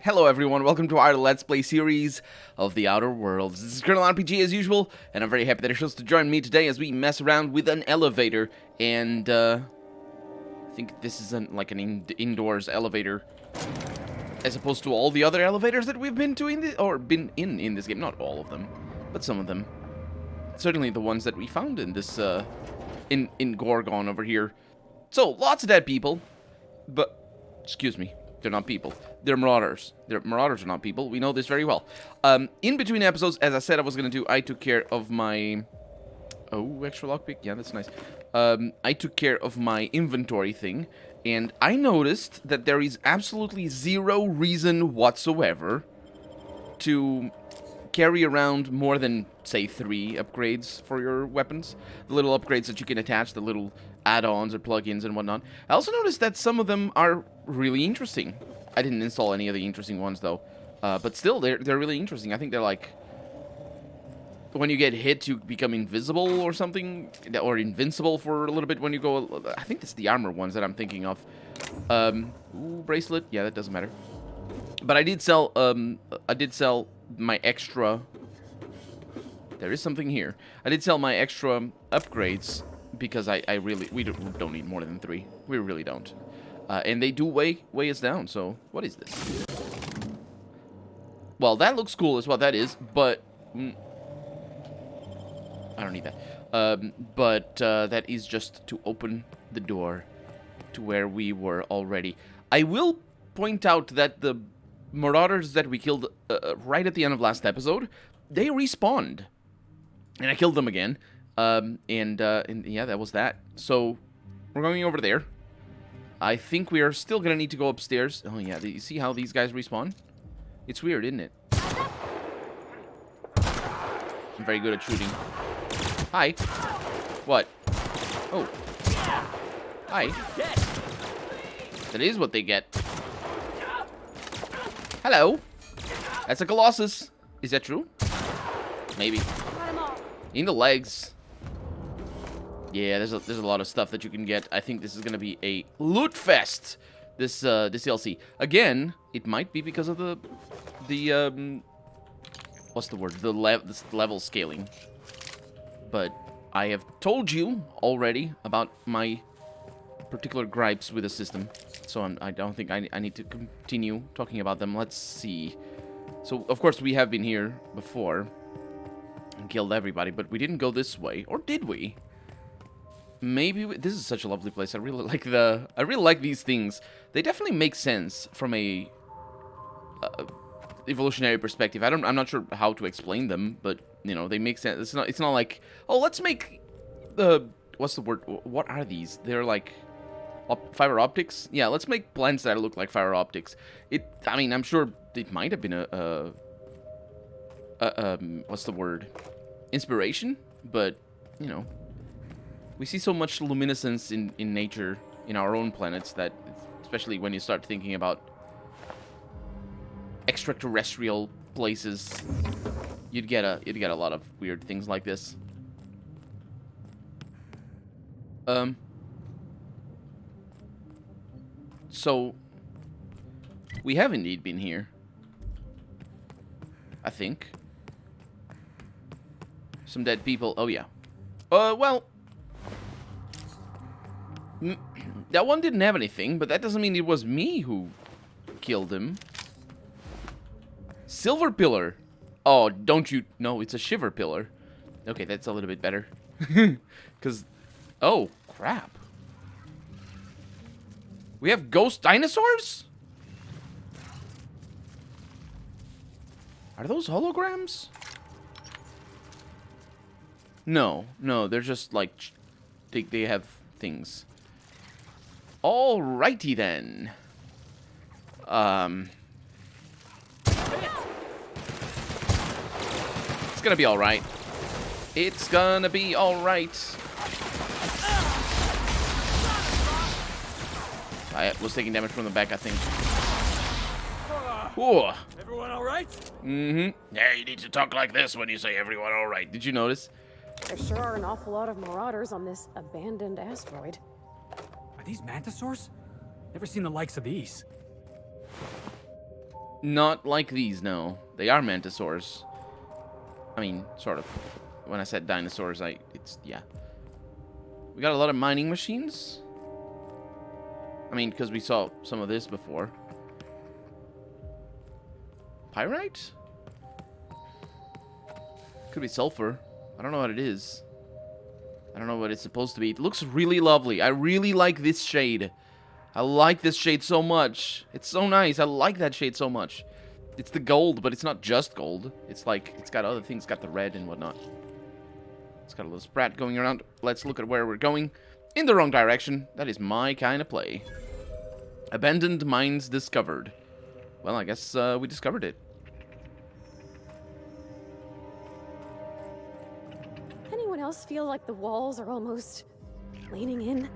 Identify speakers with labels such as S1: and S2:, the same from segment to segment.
S1: Hello everyone, welcome to our Let's Play series of The Outer Worlds. This is Colonel RPG as usual, and I'm very happy that you're supposed to join me today as we mess around with an elevator. And, I think this is like an indoors elevator, as opposed to all the other elevators that we've been to in this game. Not all of them, but some of them. Certainly the ones that we found in this, in Gorgon over here. So, lots of dead people, but, excuse me. They're not people. They're marauders. Marauders are not people. We know this very well. In between episodes, as I said I was going to do, I took care of my... Oh, extra lockpick? Yeah, that's nice. I took care of my inventory thing, and I noticed that there is absolutely zero reason whatsoever to carry around more than, say, 3 upgrades for your weapons. The little upgrades that you can attach, the little add-ons or plugins and whatnot. I also noticed that some of them are really interesting. I didn't install any of the interesting ones, though. But still, they're really interesting. I think they're like... When you get hit, you become invisible or something. Or invincible for a little bit when you go... I think it's the armor ones that I'm thinking of. Ooh, bracelet. Yeah, that doesn't matter. But I did sell my extra... There is something here. I did sell my extra upgrades because we don't need more than 3. We really don't. And they do weigh us down, so what is this? Well, that looks cool is what that is, but... I don't need that. That is just to open the door to where we were already. I will point out that the marauders that we killed right at the end of last episode, they respawned. And I killed them again. And yeah, that was that. So, we're going over there. I think we are still going to need to go upstairs. Oh, yeah. You see how these guys respawn? It's weird, isn't it? I'm very good at shooting. Hi. What? Oh. Hi. That is what they get. Hello. That's a Colossus. Is that true? Maybe. In the legs. Yeah, there's a lot of stuff that you can get. I think this is gonna be a loot fest. This DLC. Again, it might be because of the what's the word? This level scaling. But I have told you already about my particular gripes with the system, so I don't think I need to continue talking about them. Let's see. So of course we have been here before and killed everybody, but we didn't go this way, or did we? Maybe this is such a lovely place. I really like these things. They definitely make sense from a evolutionary perspective. I'm not sure how to explain them, but you know, they make sense. It's not like, oh, let's make the what's the word? What are these? They're like fiber optics. Yeah, let's make plants that look like fiber optics. I mean, I'm sure it might have been a what's the word? Inspiration, but you know. We see so much luminescence in nature, in our own planets, that, especially when you start thinking about extraterrestrial places, you'd get a lot of weird things like this. So we have indeed been here. I think. Some dead people. Oh yeah. Well. That one didn't have anything, but that doesn't mean it was me who killed him. Silver pillar. Oh, don't you... No, it's a shiver pillar. Okay, that's a little bit better. Because... Oh, crap. We have ghost dinosaurs? Are those holograms? No, they're just like... They have things. Alrighty then. It's gonna be alright. It's gonna be alright. I was taking damage from the back, I think. Whoa.
S2: Everyone alright?
S1: Mm-hmm. Yeah, you need to talk like this when you say everyone alright. Did you notice?
S3: There sure are an awful lot of marauders on this abandoned asteroid.
S2: Are these mantisaurs? Never seen the likes of these.
S1: Not like these, no. They are mantisaurs. I mean, sort of. When I said dinosaurs, yeah. We got a lot of mining machines. I mean, because we saw some of this before. Pyrite? Could be sulfur. I don't know what it is. I don't know what it's supposed to be. It looks really lovely. I really like this shade. I like this shade so much. It's so nice. I like that shade so much. It's the gold, but it's not just gold. It's like, it's got other things. It's got the red and whatnot. It's got a little sprat going around. Let's look at where we're going. In the wrong direction. That is my kind of play. Abandoned mines discovered. Well, I guess we discovered it.
S3: Anyone else feel like the walls are almost leaning in?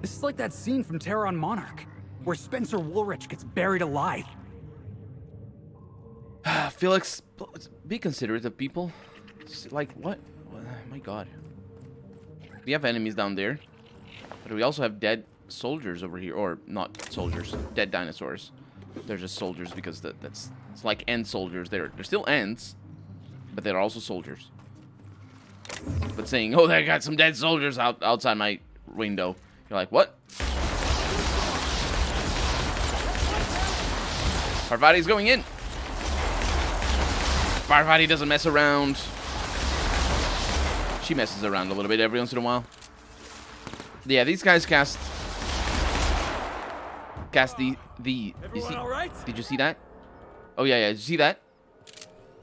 S2: This is like that scene from Terror on Monarch, where Spencer Woolrich gets buried alive.
S1: Felix, be considerate of people. Like, what? My god. We have enemies down there. But we also have dead soldiers over here. Or, not soldiers. Dead dinosaurs. They're just soldiers because it's like end soldiers. They're still ends. But they're also soldiers. But saying, oh, they got some dead soldiers outside my window. You're like, what? Parvati's going in. Parvati doesn't mess around. She messes around a little bit every once in a while. Yeah, these guys cast the you see,
S2: All right?
S1: did you see that? Oh yeah, did you see that?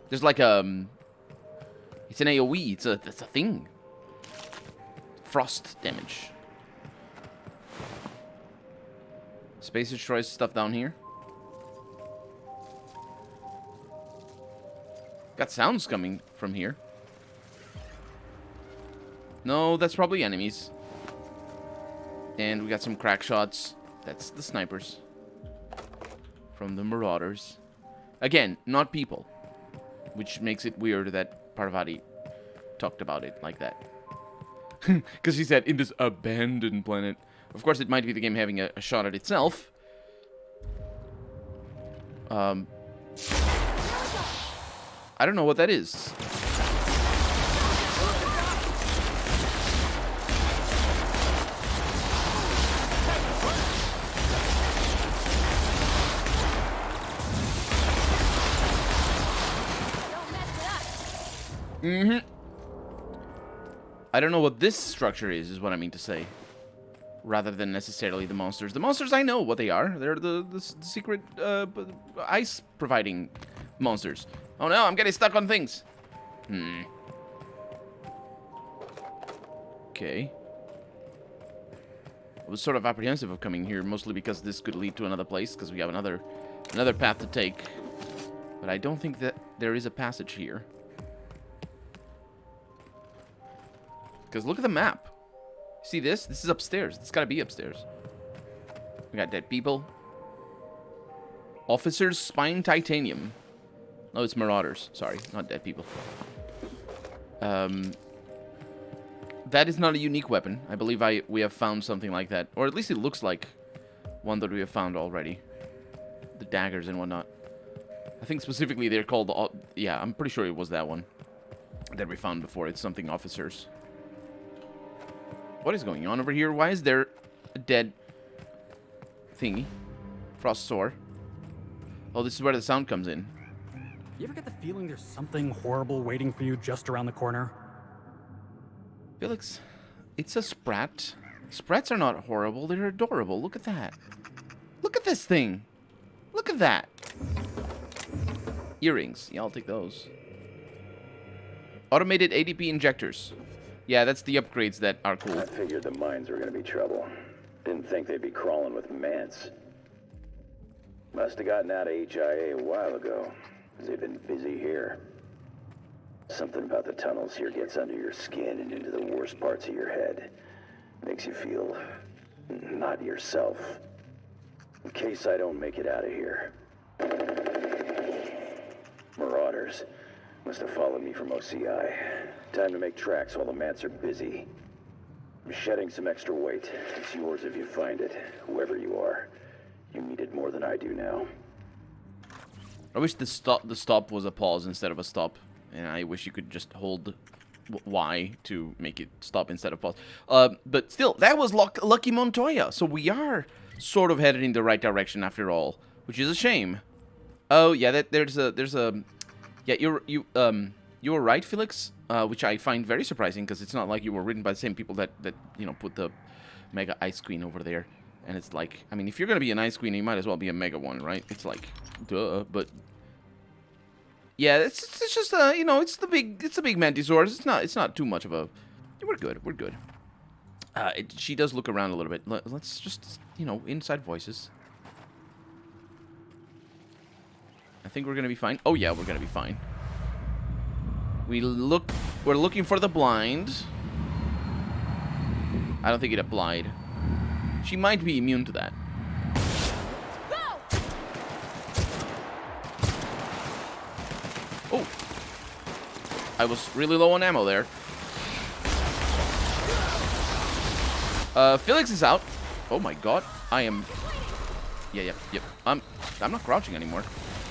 S1: There's like it's an AoE. It's a thing. Frost damage. Space destroys stuff down here. Got sounds coming from here. No, that's probably enemies. And we got some crack shots. That's the snipers. From the marauders. Again, not people. Which makes it weird that Parvati talked about it like that. Because she said, in this abandoned planet. Of course, it might be the game having a shot at itself. I don't know what that is. I don't know what this structure is what I mean to say. Rather than necessarily the monsters. The monsters, I know what they are. They're the secret ice-providing monsters. Oh no, I'm getting stuck on things. Okay. I was sort of apprehensive of coming here, mostly because this could lead to another place, because we have another path to take. But I don't think that there is a passage here. Because look at the map. See this? This is upstairs. It's gotta be upstairs. We got dead people. Officers spying titanium. No, it's marauders. Sorry, not dead people. That is not a unique weapon. I believe we have found something like that. Or at least it looks like one that we have found already. The daggers and whatnot. I think specifically they're called... yeah, I'm pretty sure it was that one that we found before. It's something officers. What is going on over here? Why is there a dead thingy? Frost sore. Oh, this is where the sound comes in.
S2: You ever get the feeling there's something horrible waiting for you just around the corner?
S1: Felix, it's a sprat. Sprats are not horrible. They're adorable. Look at that. Look at this thing. Look at that. Earrings. Yeah, I'll take those. Automated ADP injectors. Yeah, that's the upgrades that are cool.
S4: I figured the mines were gonna be trouble. Didn't think they'd be crawling with mants. Must have gotten out of HIA a while ago, because they've been busy here. Something about the tunnels here gets under your skin and into the worst parts of your head. Makes you feel not yourself. In case I don't make it out of here. Marauders must have followed me from OCI. Time to make tracks while the mats are busy. I'm shedding some extra weight. It's yours if you find it, whoever you are. You need it more than I do now.
S1: I wish the stop was a pause instead of a stop. And I wish you could just hold Y to make it stop instead of pause. But still, that was Lucky Montoya. So we are sort of headed in the right direction after all, which is a shame. Oh yeah, there's a yeah, you were right, Felix, which I find very surprising because it's not like you were written by the same people that you know, put the Mega Ice Queen over there. And it's like, I mean, if you're gonna be an Ice Queen, you might as well be a Mega one, right? It's like, duh. But yeah, it's just you know, it's a big Mantisaurus. It's not too much of a. We're good. She does look around a little bit. Let's just, you know, inside voices. I think we're gonna be fine. Oh yeah, we're gonna be fine. We're looking for the blind. I don't think it applied. She might be immune to that. Oh. I was really low on ammo there. Felix is out. Oh my god. I am... Yeah. I'm not crouching anymore.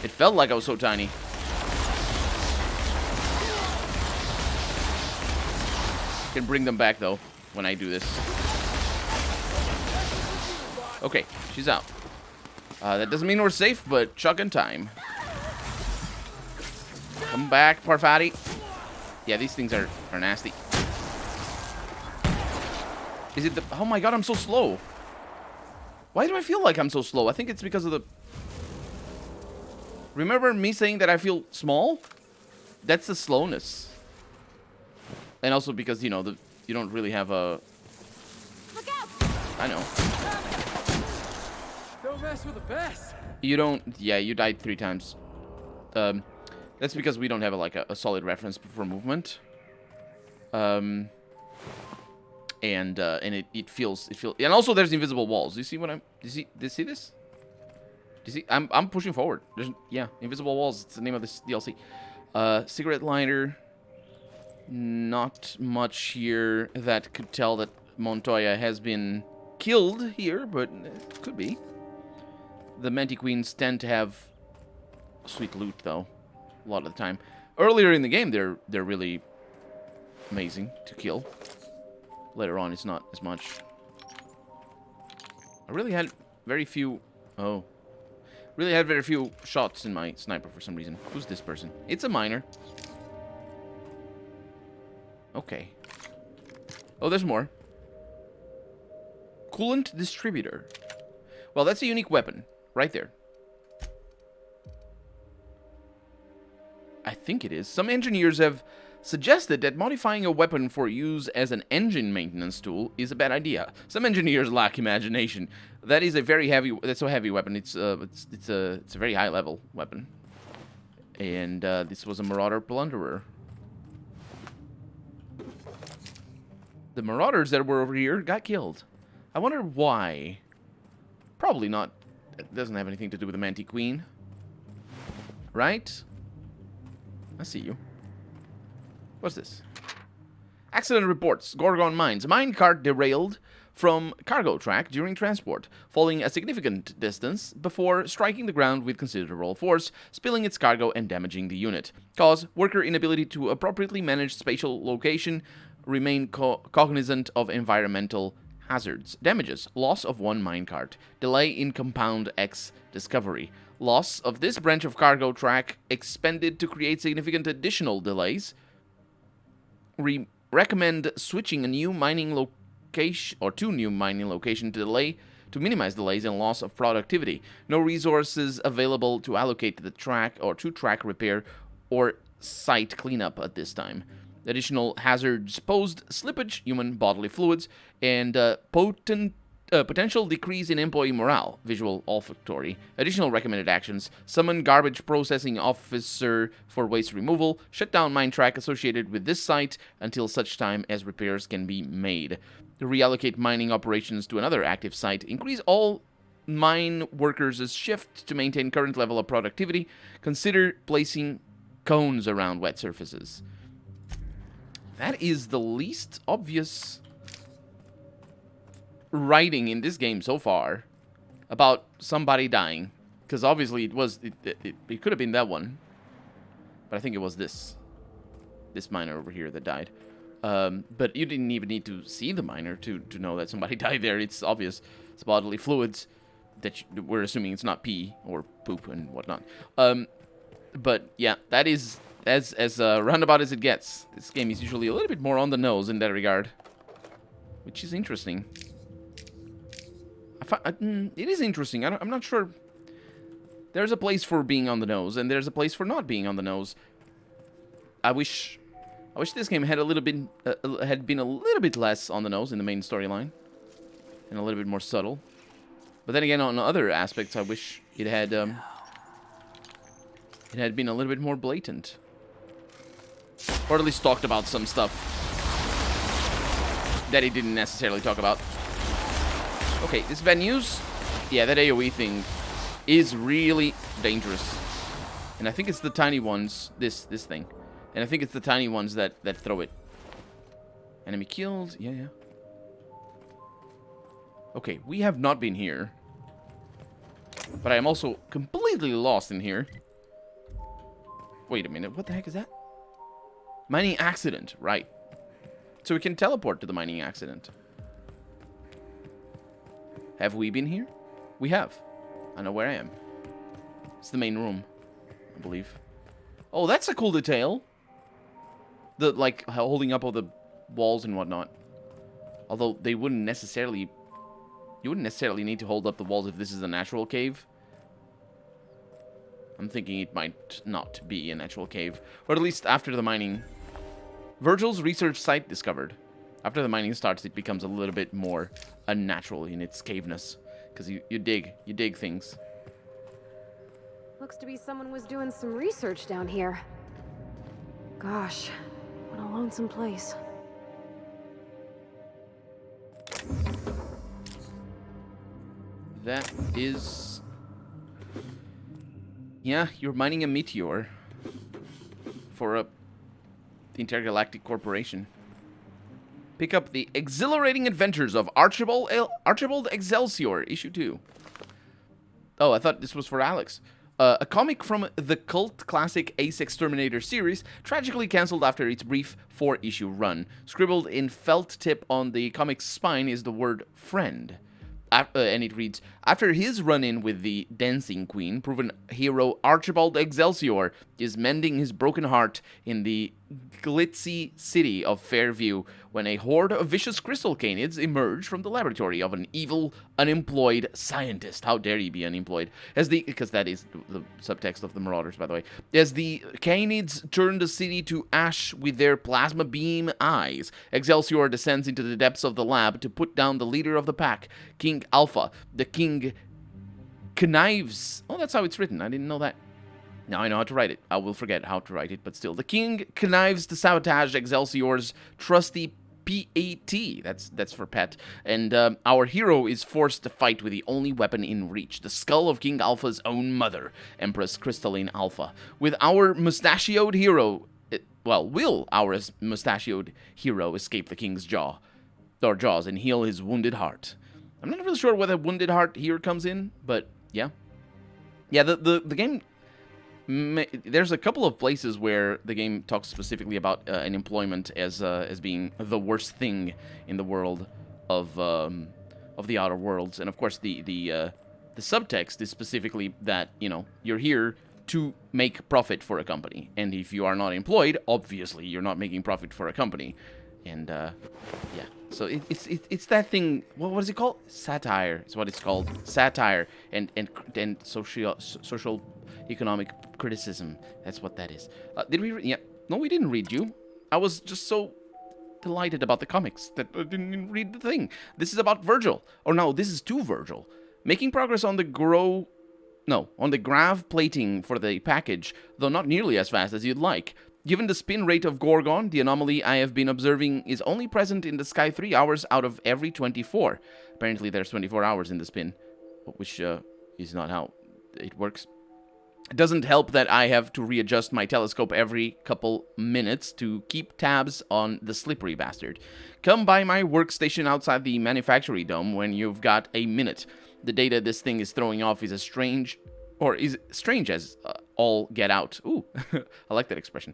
S1: It felt like I was so tiny. Can bring them back though when I do this. Okay, she's out. That doesn't mean we're safe, but chugging time. Come back, Parfati. Yeah, these things are nasty. Is it the... Oh my god, I'm so slow. Why do I feel like I'm so slow? I think it's because of the... Remember me saying that I feel small? That's the slowness. And also because, you know, you don't really have a...
S3: Look out!
S1: I know.
S2: Don't mess with the best.
S1: You don't... Yeah, you died 3 times. That's because we don't have a solid reference for movement. And it feels... And also there's invisible walls. Do you see what I'm... Do you see this? Do you see? I'm pushing forward. Yeah, invisible walls. It's the name of this DLC. Cigarette lighter. Not much here that could tell that Montoya has been killed here, but it could be. The Mantiqueens tend to have sweet loot, though, a lot of the time. Earlier in the game, they're really amazing to kill. Later on, it's not as much. I really had very few... Oh. Really had very few shots in my sniper for some reason. Who's this person? It's a miner. Okay. Oh, there's more. Coolant distributor. Well, that's a unique weapon. Right there. I think it is. Some engineers have suggested that modifying a weapon for use as an engine maintenance tool is a bad idea. Some engineers lack imagination. That is a very heavy... That's a heavy weapon. It's a very high level weapon. And this was a Marauder Plunderer. The Marauders that were over here got killed. I wonder why. Probably not. It doesn't have anything to do with the Mantiqueen. Right? I see you. What's this? Accident reports. Gorgon mines. Minecart derailed from cargo track during transport, falling a significant distance before striking the ground with considerable force, spilling its cargo and damaging the unit. Cause: worker inability to appropriately manage spatial location, remain cognizant of environmental hazards. Damages: loss of 1 minecart, delay in Compound X discovery. Loss of this branch of cargo track expended to create significant additional delays. Recommend switching a new mining location or to new mining location to minimize delays and loss of productivity. No resources available to allocate to the track or to track repair or site cleanup at this time. Additional hazards posed: slippage, human bodily fluids, and potential decrease in employee morale, visual olfactory. Additional recommended actions: summon garbage processing officer for waste removal, shut down mine track associated with this site until such time as repairs can be made. Reallocate mining operations to another active site, increase all mine workers' shift to maintain current level of productivity. Consider placing cones around wet surfaces. That is the least obvious writing in this game so far about somebody dying. Because obviously it was... It could have been that one. But I think it was this. This miner over here that died. But you didn't even need to see the miner to know that somebody died there. It's obvious. It's bodily fluids that we're assuming it's not pee or poop and whatnot. But yeah, that is as roundabout as it gets. This game is usually a little bit more on the nose in that regard, which is interesting. It is interesting. I'm not sure. There's a place for being on the nose, and there's a place for not being on the nose. I wish this game had been a little bit less on the nose in the main storyline, and a little bit more subtle. But then again, on other aspects, I wish it had been a little bit more blatant, or at least talked about some stuff that it didn't necessarily talk about. Okay, this bad news. Yeah, that AoE thing is really dangerous, and I think it's the tiny ones. This thing. And I think it's the tiny ones that throw it. Enemy killed. Yeah. Okay, we have not been here. But I am also completely lost in here. Wait a minute. What the heck is that? Mining accident. Right. So we can teleport to the mining accident. Have we been here? We have. I know where I am. It's the main room, I believe. Oh, that's a cool detail. The, like, holding up all the walls and whatnot. Although they wouldn't necessarily... You wouldn't necessarily need to hold up the walls if this is a natural cave. I'm thinking it might not be a natural cave. Or at least after the mining. Virgil's research site discovered. After the mining starts, it becomes a little bit more unnatural in its caveness. Because you dig things.
S3: Looks to be someone was doing some research down here. Gosh, what a lonesome place.
S1: That is... Yeah, you're mining a meteor for a intergalactic corporation. Pick up the exhilarating adventures of Archibald Excelsior, issue 2. Oh, I thought this was for Alex. A comic from the cult classic Ace Exterminator series, tragically cancelled after its brief 4-issue run. Scribbled in felt tip on the comic's spine is the word friend. And it reads, after his run-in with the Dancing Queen, proven hero Archibald Excelsior is mending his broken heart in the glitzy city of Fairview when a horde of vicious crystal canids emerge from the laboratory of an evil, unemployed scientist. How dare he be unemployed? Because that is the subtext of the Marauders, by the way. As the canids turn the city to ash with their plasma beam eyes, Excelsior descends into the depths of the lab to put down the leader of the pack, King Alpha. The king connives... Oh, that's how it's written. I didn't know that. Now I know how to write it. I will forget how to write it, but still. The king connives to sabotage Excelsior's trusty PAT. That's for pet. And our hero is forced to fight with the only weapon in reach, the skull of King Alpha's own mother, Empress Crystalline Alpha. With our mustachioed hero... will our mustachioed hero escape the king's jaws and heal his wounded heart? I'm not really sure where the wounded heart here comes in, but yeah. Yeah, the game... There's a couple of places where the game talks specifically about unemployment as being the worst thing in the world of the Outer Worlds, and of course the subtext is specifically that, you know, you're here to make profit for a company, and if you are not employed, obviously you're not making profit for a company, and yeah. So it's that thing. What is it called? Satire. It's what it's called. Satire and social economic criticism. That's what that is. Did we? Yeah. No, we didn't read you. I was just so delighted about the comics that I didn't even read the thing. This is about Virgil. Or no, this is to Virgil. Making progress on the grav plating for the package, though not nearly as fast as you'd like. Given the spin rate of Gorgon, the anomaly I have been observing is only present in the sky 3 hours out of every 24. Apparently there's 24 hours in the spin, which is not how it works. It doesn't help that I have to readjust my telescope every couple minutes to keep tabs on the slippery bastard. Come by my workstation outside the manufactory dome when you've got a minute. The data this thing is throwing off is as strange or is strange as all get out. Ooh, I like that expression.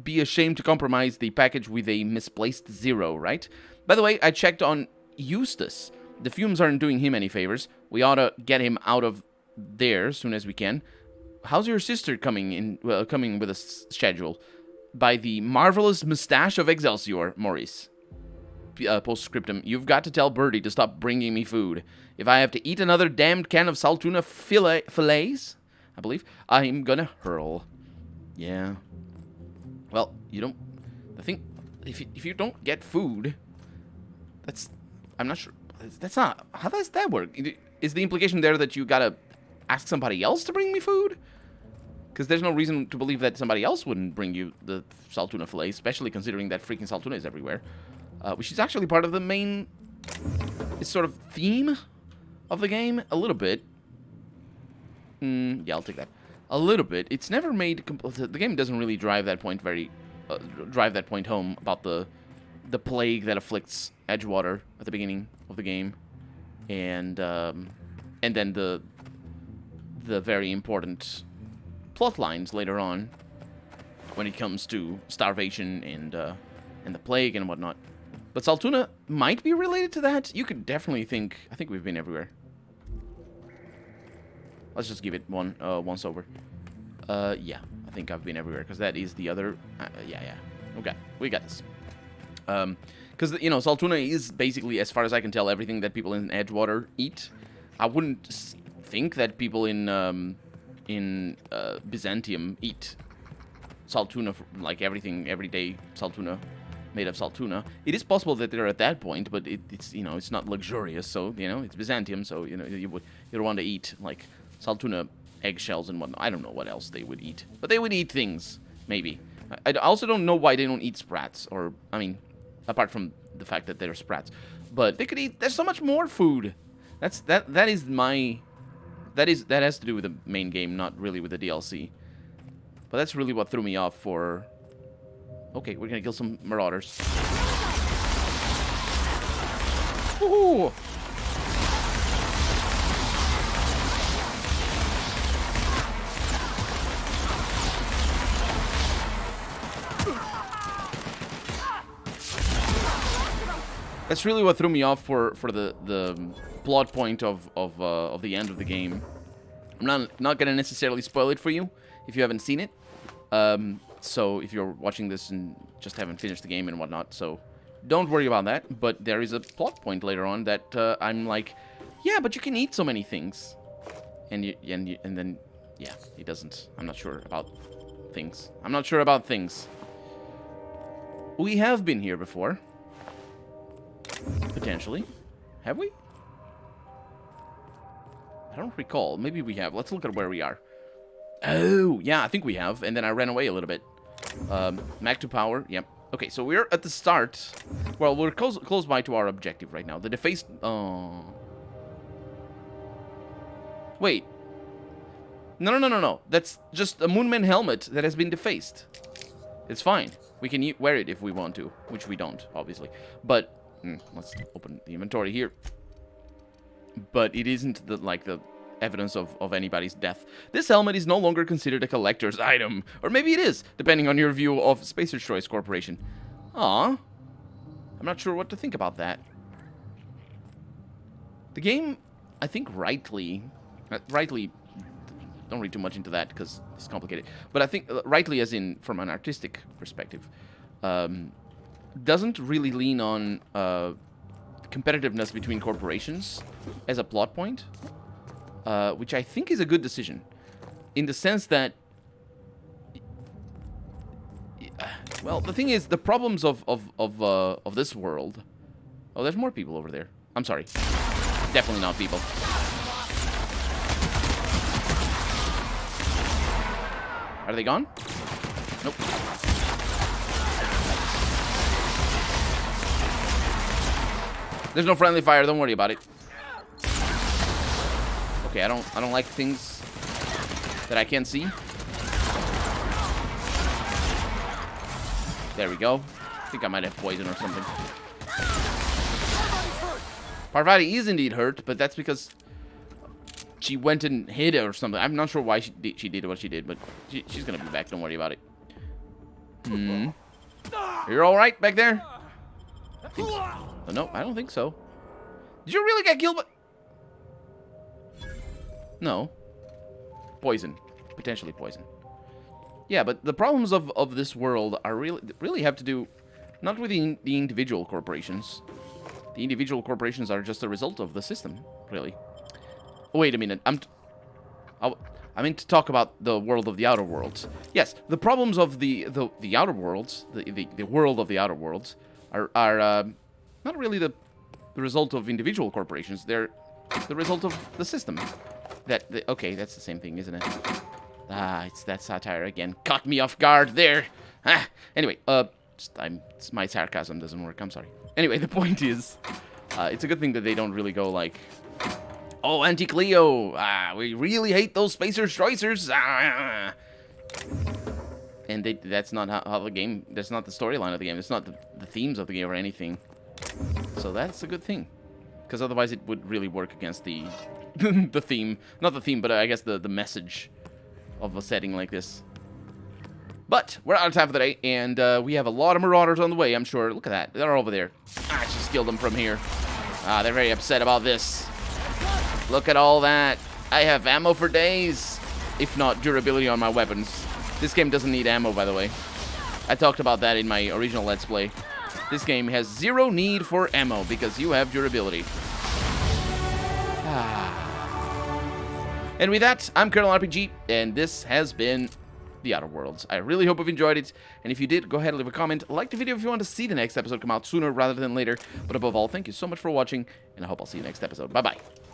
S1: Be ashamed to compromise the package with a misplaced zero, right? By the way, I checked on Eustace. The fumes aren't doing him any favors. We ought to get him out of there as soon as we can. How's your sister coming in? Well, coming with a schedule? By the marvelous mustache of Excelsior, Maurice. Postscriptum, you've got to tell Birdie to stop bringing me food. If I have to eat another damned can of saltuna fillets, I believe, I'm gonna hurl. Yeah. Well, you don't... I think if you don't get food, that's... I'm not sure. That's not... How does that work? Is the implication there that you gotta ask somebody else to bring me food? Because there's no reason to believe that somebody else wouldn't bring you the saltuna fillet, especially considering that freaking saltuna is everywhere. Which is actually part of the main sort of theme of the game, a little bit. Yeah, I'll take that. A little bit. It's never made... The game doesn't really drive that point home about the plague that afflicts Edgewater at the beginning of the game. And then the very important plot lines later on when it comes to starvation and the plague and whatnot. But Saltuna might be related to that. You could definitely think... I think we've been everywhere. Let's just give it once over. Yeah, I think I've been everywhere, because that is the other... yeah. Okay, we got this. Because, you know, Saltuna is basically, as far as I can tell, everything that people in Edgewater eat. I wouldn't think that people in Byzantium eat Saltuna, like everything, everyday Saltuna made of Saltuna. It is possible that they're at that point, but it's, you know, it's not luxurious, so, you know, it's Byzantium, so, you know, you would want to eat, like, Saltuna eggshells and whatnot. I don't know what else they would eat, but they would eat things, maybe. I also don't know why they don't eat sprats, or, I mean, apart from the fact that they're sprats, but they could eat, there's so much more food. That has to do with the main game, not really with the DLC. But that's really what threw me off for... Okay, we're gonna kill some marauders. Woohoo! That's really what threw me off for the plot point of the end of the game. I'm not gonna necessarily spoil it for you if you haven't seen it. So if you're watching this and just haven't finished the game and whatnot, so don't worry about that. But there is a plot point later on that I'm like, yeah, but you can eat so many things, and then yeah, he doesn't. I'm not sure about things. I'm not sure about things. We have been here before, potentially. Have we? I don't recall. Maybe we have. Let's look at where we are. Oh, yeah, I think we have. And then I ran away a little bit. Mag to power. Yep. Okay, so we're at the start. Well, we're close by to our objective right now. The defaced... Oh. Wait. No. That's just a Moonman helmet that has been defaced. It's fine. We can wear it if we want to, which we don't, obviously. But... let's open the inventory here. But it isn't the evidence of anybody's death. This helmet is no longer considered a collector's item. Or maybe it is, depending on your view of Spacer's Choice Corporation. Aw. I'm not sure what to think about that. The game, I think rightly, don't read too much into that because it's complicated. But I think rightly, as in from an artistic perspective, doesn't really lean on competitiveness between corporations as a plot point, which I think is a good decision, in the sense that, well, the thing is, the problems of this world. Oh, there's more people over there. I'm sorry, definitely not people. Are they gone? Nope. There's no friendly fire, don't worry about it. Okay, I don't like things that I can't see. There we go. I think I might have poison or something. Parvati is indeed hurt, but that's because... she went and hid it or something. I'm not sure why she did what she did, but she's gonna be back. Don't worry about it. You're all right back there? Oh, no, I don't think so. Did you really get killed? No. Poison. Potentially poison. Yeah, but the problems of this world are really have to do not with the individual corporations. The individual corporations are just a result of the system, really. Oh, wait a minute. I mean to talk about the world of the Outer Worlds. Yes, the problems of the Outer Worlds, the world of the Outer Worlds, are not really the result of individual corporations. They're the result of the system. Okay, that's the same thing, isn't it? Ah, it's that satire again. Caught me off guard there. Ah, anyway, my sarcasm doesn't work. I'm sorry. Anyway, the point is, it's a good thing that they don't really go like, oh, Anti-Cleo, we really hate those Spacer Stricers. And that's not how the game, that's not the storyline of the game. It's not the themes of the game or anything. So that's a good thing. Because otherwise it would really work against the the theme. Not the theme, but I guess the message of a setting like this. But we're out of time for today, and we have a lot of Marauders on the way, I'm sure. Look at that. They're over there. I just killed them from here. They're very upset about this. Look at all that. I have ammo for days, if not durability on my weapons. This game doesn't need ammo, by the way. I talked about that in my original Let's Play. This game has zero need for ammo because you have durability. And with that, I'm Peril RPG, and this has been The Outer Worlds. I really hope you've enjoyed it, and if you did, go ahead and leave a comment. Like the video if you want to see the next episode come out sooner rather than later. But above all, thank you so much for watching, and I hope I'll see you next episode. Bye-bye.